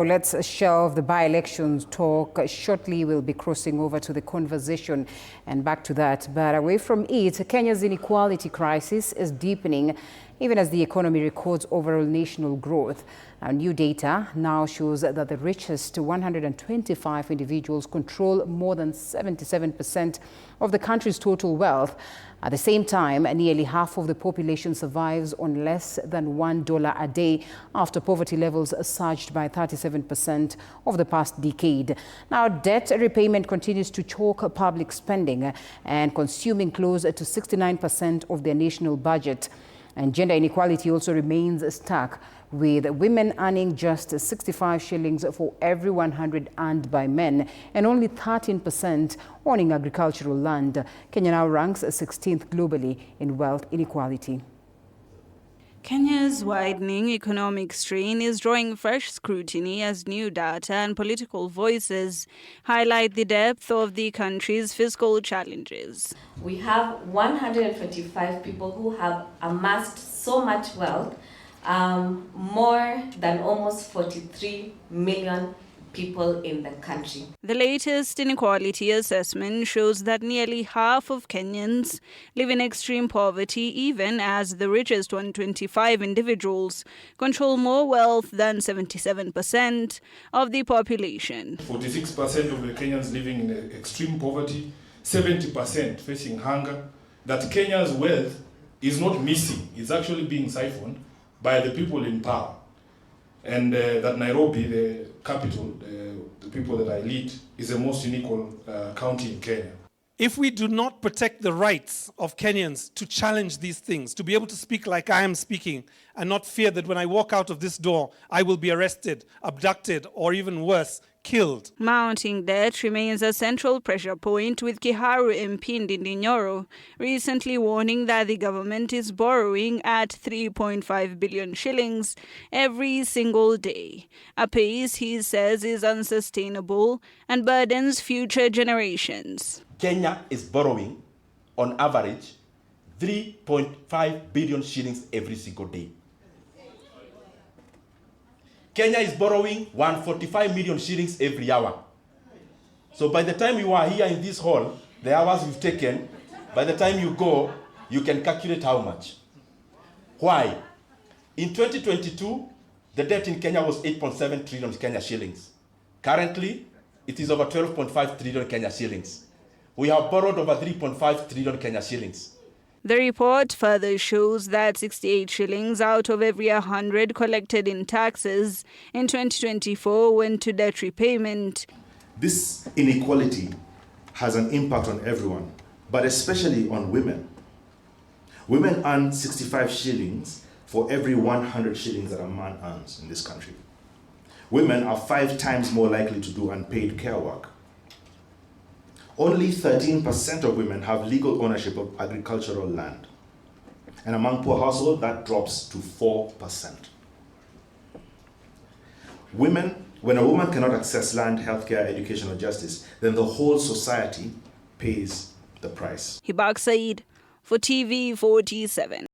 Let's shelve the by-elections talk. Shortly, we'll be crossing over to the conversation and back to that. But away from it, Kenya's inequality crisis is deepening even as the economy records overall national growth. Now, new data now shows that the richest 125 individuals control more than 77% of the country's total wealth. At the same time, nearly half of the population survives on less than $1 a day after poverty levels surged by 37% over the past decade. Now, debt repayment continues to choke public spending and consuming close to 69% of their national budget. And gender inequality also remains stuck, with women earning just 65 shillings for every 100 earned by men and only 13% owning agricultural land. Kenya now ranks 16th globally in wealth inequality. Kenya's widening economic strain is drawing fresh scrutiny as new data and political voices highlight the depth of the country's fiscal challenges. We have 125 people who have amassed so much wealth, more than almost 43 million people in the country. The latest inequality assessment shows that nearly half of Kenyans live in extreme poverty, even as the richest 125 individuals control more wealth than 77% of the population. 46% of the Kenyans living in extreme poverty, 70% facing hunger. That Kenya's wealth is not missing, it's actually being siphoned by the people in power. And that Nairobi, the capital, the people that I lead, is the most unequal county in Kenya. If we do not protect the rights of Kenyans to challenge these things, to be able to speak like I am speaking, and not fear that when I walk out of this door, I will be arrested, abducted, or even worse, killed. Mounting debt remains a central pressure point, with Kiharu MP Ndindi Nyoro recently warning that the government is borrowing at 3.5 billion shillings every single day, a pace he says is unsustainable and burdens future generations. Kenya is borrowing, on average, 3.5 billion shillings every single day. Kenya is borrowing 145 million shillings every hour. So by the time you are here in this hall, the hours you've taken, by the time you go, you can calculate how much. Why? In 2022, the debt in Kenya was 8.7 trillion Kenya shillings. Currently, it is over 12.5 trillion Kenya shillings. We have borrowed over 3.5 trillion Kenya shillings. The report further shows that 68 shillings out of every 100 collected in taxes in 2024 went to debt repayment. This inequality has an impact on everyone, but especially on women. Women earn 65 shillings for every 100 shillings that a man earns in this country. Women are 5 times more likely to do unpaid care work. Only 13% of women have legal ownership of agricultural land. And among poor households, that drops to 4%. When a woman cannot access land, healthcare, education, or justice, then the whole society pays the price. Hibak Said for TV 47.